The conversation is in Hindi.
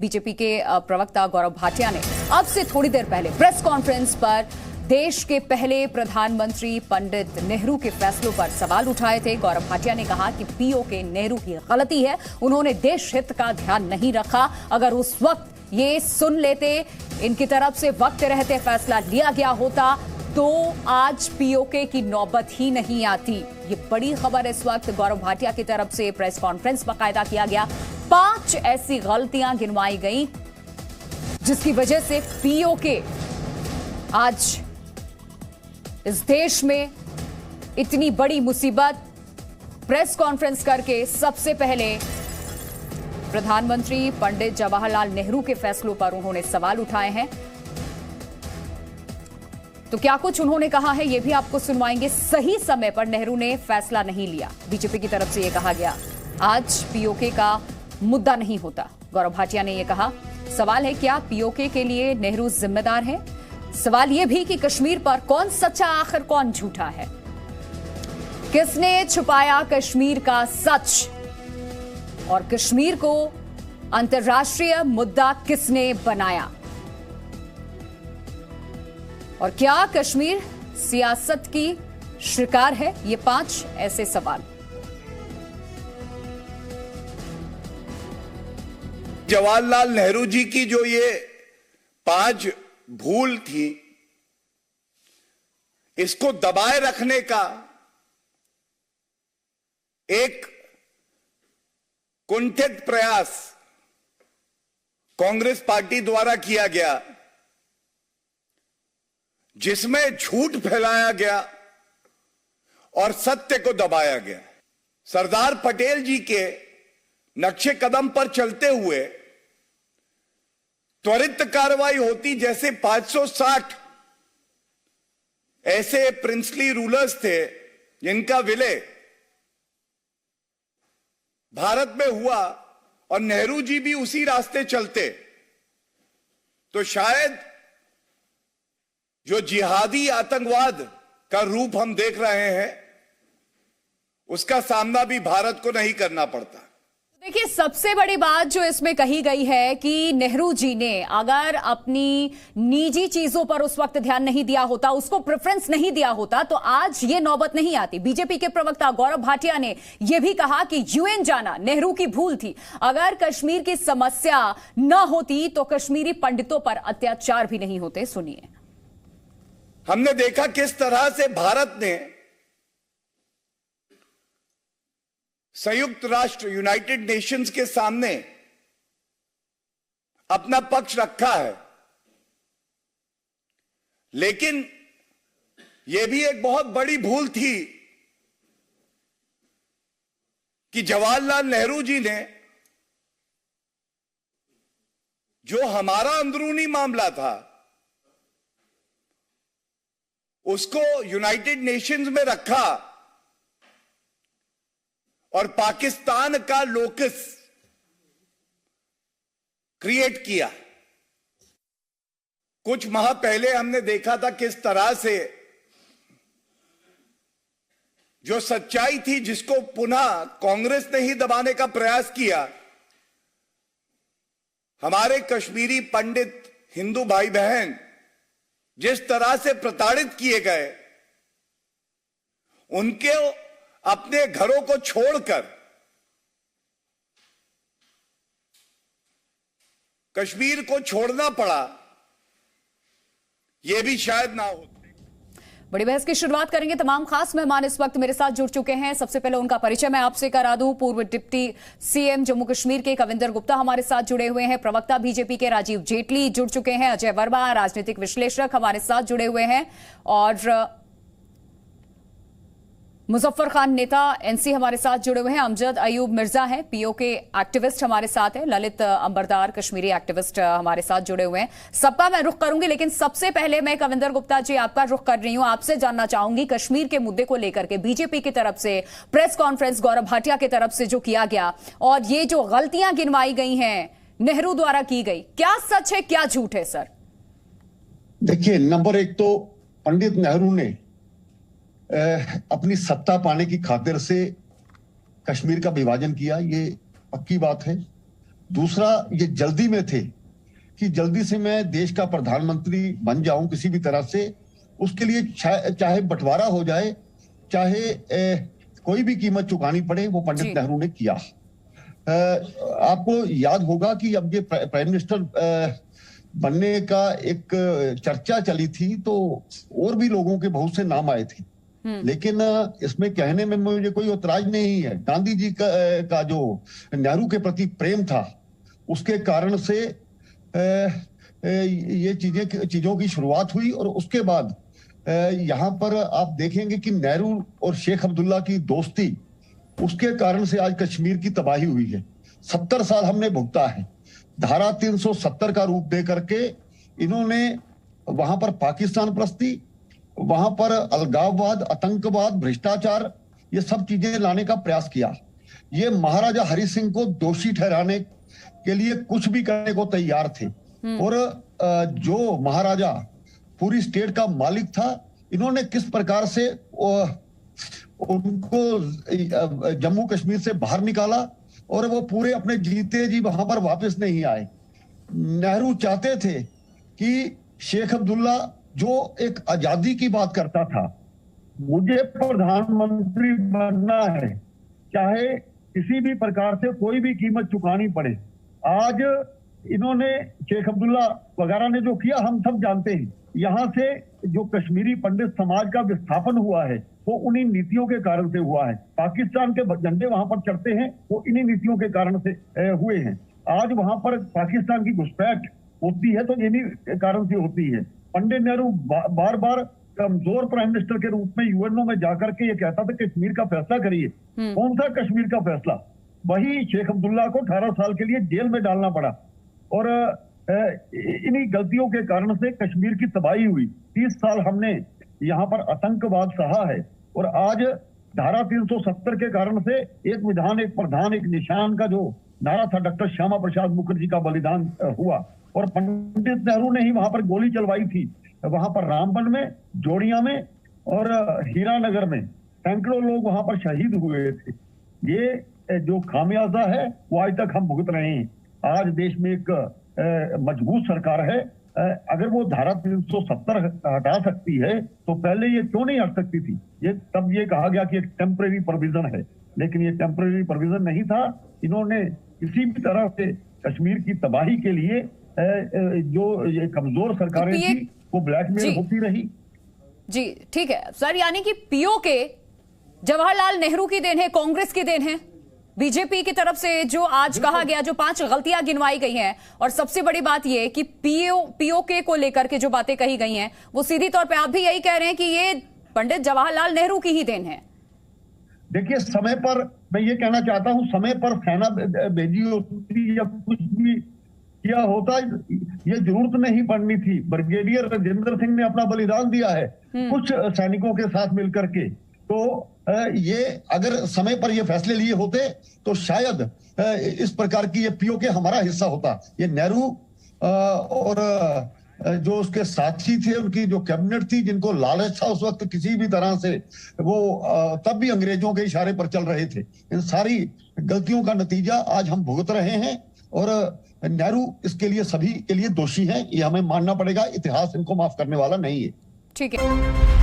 बीजेपी के प्रवक्ता गौरव भाटिया ने अब से थोड़ी देर पहले प्रेस कॉन्फ्रेंस पर देश के पहले प्रधानमंत्री पंडित नेहरू के फैसलों पर सवाल उठाए थे। गौरव भाटिया ने कहा कि पीओके नेहरू की गलती है, उन्होंने देश हित का ध्यान नहीं रखा। अगर उस वक्त ये सुन लेते, इनकी तरफ से वक्त रहते फैसला लिया गया होता तो आज पीओके की नौबत ही नहीं आती। ये बड़ी खबर इस वक्त गौरव भाटिया की तरफ से प्रेस कॉन्फ्रेंस बाकायदा किया गया। 5 ऐसी गलतियां गिनवाई गई जिसकी वजह से पीओके आज इस देश में इतनी बड़ी मुसीबत। प्रेस कॉन्फ्रेंस करके सबसे पहले प्रधानमंत्री पंडित जवाहरलाल नेहरू के फैसलों पर उन्होंने सवाल उठाए हैं। तो क्या कुछ उन्होंने कहा है ये भी आपको सुनवाएंगे। सही समय पर नेहरू ने फैसला नहीं लिया, बीजेपी की तरफ से यह कहा गया। आज पीओके का मुद्दा नहीं होता, गौरव भाटिया ने यह कहा। सवाल है क्या पीओके के लिए नेहरू जिम्मेदार है? सवाल यह भी कि कश्मीर पर कौन सच्चा आखिर कौन झूठा है? किसने छुपाया कश्मीर का सच? और कश्मीर को अंतर्राष्ट्रीय मुद्दा किसने बनाया? और क्या कश्मीर सियासत की शिकार है? ये 5 ऐसे सवाल। जवाहरलाल नेहरू जी की जो ये 5 भूल थी, इसको दबाए रखने का एक कुंठित प्रयास कांग्रेस पार्टी द्वारा किया गया, जिसमें झूठ फैलाया गया और सत्य को दबाया गया। सरदार पटेल जी के नक्शे कदम पर चलते हुए त्वरित कार्रवाई होती, जैसे 560 ऐसे प्रिंसली रूलर्स थे जिनका विलय भारत में हुआ और नेहरू जी भी उसी रास्ते चलते, तो शायद जो जिहादी आतंकवाद का रूप हम देख रहे हैं, उसका सामना भी भारत को नहीं करना पड़ता। देखिए, सबसे बड़ी बात जो इसमें कही गई है कि नेहरू जी ने अगर अपनी निजी चीजों पर उस वक्त ध्यान नहीं दिया होता, उसको प्रेफरेंस नहीं दिया होता, तो आज ये नौबत नहीं आती। बीजेपी के प्रवक्ता गौरव भाटिया ने यह भी कहा कि यूएन जाना नेहरू की भूल थी। अगर कश्मीर की समस्या न होती तो कश्मीरी पंडितों पर अत्याचार भी नहीं होते। सुनिए। हमने देखा किस तरह से भारत ने संयुक्त राष्ट्र यूनाइटेड नेशंस के सामने अपना पक्ष रखा है, लेकिन यह भी एक बहुत बड़ी भूल थी कि जवाहरलाल नेहरू जी ने जो हमारा अंदरूनी मामला था उसको यूनाइटेड नेशंस में रखा और पाकिस्तान का लोकस क्रिएट किया। कुछ माह पहले हमने देखा था किस तरह से जो सच्चाई थी, जिसको पुनः कांग्रेस ने ही दबाने का प्रयास किया, हमारे कश्मीरी पंडित हिंदू भाई बहन जिस तरह से प्रताड़ित किए गए, उनके अपने घरों को छोड़कर कश्मीर को छोड़ना पड़ा, यह भी शायद ना हो। बड़ी बहस की शुरुआत करेंगे। तमाम खास मेहमान इस वक्त मेरे साथ जुड़ चुके हैं। सबसे पहले उनका परिचय मैं आपसे करा दूं। पूर्व डिप्टी सीएम जम्मू कश्मीर के कविंदर गुप्ता हमारे साथ जुड़े हुए हैं। प्रवक्ता बीजेपी के राजीव जेटली जुड़ चुके हैं। अजय वर्मा राजनीतिक विश्लेषक हमारे साथ जुड़े हुए हैं। और मुजफ्फर खान नेता एनसी हमारे साथ जुड़े हुए हैं। अमजद अयूब मिर्जा हैं, पीओके एक्टिविस्ट हमारे साथ हैं। ललित अंबरदार कश्मीरी एक्टिविस्ट हमारे साथ जुड़े हुए हैं। सबका मैं रुख करूंगी, लेकिन सबसे पहले मैं कविंदर गुप्ता जी आपका रुख कर रही हूं। आपसे जानना चाहूंगी कश्मीर के मुद्दे को लेकर के बीजेपी की तरफ से प्रेस कॉन्फ्रेंस गौरव भाटिया की तरफ से जो किया गया और ये जो गलतियां गिनवाई गई हैं नेहरू द्वारा की गई, क्या सच है क्या झूठ है सर? देखिए, नंबर 1 तो पंडित नेहरू ने अपनी सत्ता पाने की खातिर से कश्मीर का विभाजन किया, ये पक्की बात है। दूसरा, ये जल्दी में थे कि जल्दी से मैं देश का प्रधानमंत्री बन जाऊं किसी भी तरह से, उसके लिए चाहे बंटवारा हो जाए, चाहे कोई भी कीमत चुकानी पड़े, वो पंडित नेहरू ने किया। आपको याद होगा कि अब ये प्राइम मिनिस्टर बनने का एक चर्चा चली थी, तो और भी लोगों के बहुत से नाम आए थे, लेकिन इसमें कहने में मुझे कोई ऐतराज नहीं है। गांधी जी का जो नेहरू के प्रति प्रेम था, उसके कारण से ये चीजों की शुरुआत हुई। और उसके बाद यहाँ पर आप देखेंगे कि नेहरू और शेख अब्दुल्ला की दोस्ती, उसके कारण से आज कश्मीर की तबाही हुई है। 70 साल हमने भुगता है। धारा 370 का रूप दे करके इन्होंने वहां पर पाकिस्तान परस्ती, वहां पर अलगाववाद, आतंकवाद, भ्रष्टाचार, ये सब चीजें लाने का प्रयास किया। ये महाराजा हरि सिंह को दोषी ठहराने के लिए कुछ भी करने को तैयार थे। और जो महाराजा पूरी स्टेट का मालिक था, इन्होंने किस प्रकार से उनको जम्मू कश्मीर से बाहर निकाला और वो पूरे अपने जीते जी वहां पर वापस नहीं आए। नेहरू चाहते थे कि शेख अब्दुल्ला जो एक आजादी की बात करता था, मुझे प्रधानमंत्री बनना है, चाहे किसी भी प्रकार से कोई भी कीमत चुकानी पड़े। आज इन्होंने, शेख अब्दुल्ला वगैरह ने जो किया हम सब जानते हैं। यहाँ से जो कश्मीरी पंडित समाज का विस्थापन हुआ है, वो उन्हीं नीतियों के कारण से हुआ है। पाकिस्तान के झंडे वहां पर चढ़ते हैं, वो इन्हीं नीतियों के कारण से हुए हैं। आज वहां पर पाकिस्तान की घुसपैठ होती है, तो इन्हीं कारण से होती है। पंडित नेहरू बार बार कमजोर प्राइम मिनिस्टर के रूप में यूएनओ में जाकर के ये कहता था कश्मीर का फैसला करिए। कौन सा कश्मीर का फैसला? वही शेख अब्दुल्ला को 18 साल के लिए जेल में डालना पड़ा। और इन्हीं गलतियों के कारण से कश्मीर की तबाही हुई। 30 साल हमने यहाँ पर आतंकवाद सहा है, और आज धारा 370 के कारण से एक विधान, एक प्रधान, एक निशान का जो नारा था, डॉक्टर श्यामा प्रसाद मुखर्जी का बलिदान हुआ। और पंडित नेहरू ने ही वहां पर गोली चलवाई थी। वहां पर रामबन में, जोड़िया में और हीरानगर में सैकड़ों लोग वहां पर शहीद हुए थे। ये जो खामियाजा है वो आज तक हम भुगत रहे हैं। आज देश में एक मजबूत सरकार है। अगर वो धारा 370 हटा सकती है तो पहले ये क्यों नहीं हट सकती थी? ये तब ये कहा गया कि एक टेम्परेरी प्रोविजन है, लेकिन ये टेम्परेरी प्रोविजन नहीं था। इन्होंने किसी भी तरह से कश्मीर की तबाही के लिए जो ये कमजोर सरकारें थी वो ब्लैकमेल होती रही। जी ठीक है सर, यानी कि पीओके जवाहरलाल नेहरू की देन है, कांग्रेस की देन है, बीजेपी की तरफ से जो आज कहा गया, जो 5 गलतियां गिनवाई गई हैं, और सबसे बड़ी बात यह कि पीओके को लेकर के जो बातें कही गई हैं, वो सीधी तौर पे आप भी यही कह रहे हैं कि ये पंडित जवाहरलाल नेहरू की ही देन है। देखिए, समय पर मैं ये कहना चाहता हूं, समय पर सेना भेजी होती या कुछ भी किया होता, ये जरूरत नहीं पड़नी थी। ब्रिगेडियर राजेंद्र सिंह ने अपना बलिदान दिया है कुछ सैनिकों के साथ मिलकर के। तो ये अगर समय पर ये फैसले लिए होते तो शायद इस प्रकार की ये पीओके हमारा हिस्सा होता। ये नेहरू और जो उसके साथी थे, उनकी जो कैबिनेट थी, जिनको लालच था उस वक्त किसी भी तरह से, वो तब भी अंग्रेजों के इशारे पर चल रहे थे। इन सारी गलतियों का नतीजा आज हम भुगत रहे हैं, और नेहरू इसके लिए सभी के लिए दोषी हैं। ये हमें मानना पड़ेगा। इतिहास इनको माफ करने वाला नहीं है। ठीक है।